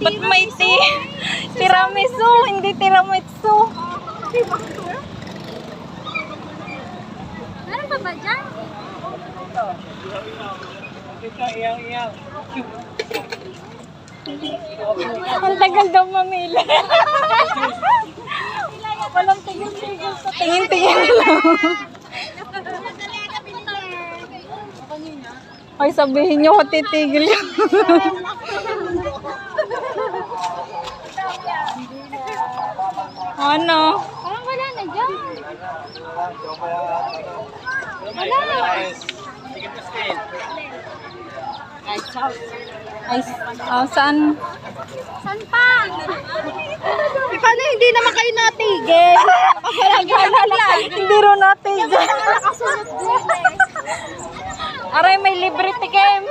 Ba't may tiramisu? Hindi tiramisu. Meron pa ba dyan? Ang tagal daw mamili. Walang tigil-tigil sa tingin-tingin lang. Ay, sabihin nyo ko titigil yun. Ano? Parang wala na dyan. Wala. Ay, saan? Saan pa? Paano hindi naman kayo natigil? Hindi rin natin dyan. Nakasunod din eh. Aray, may libre tikim.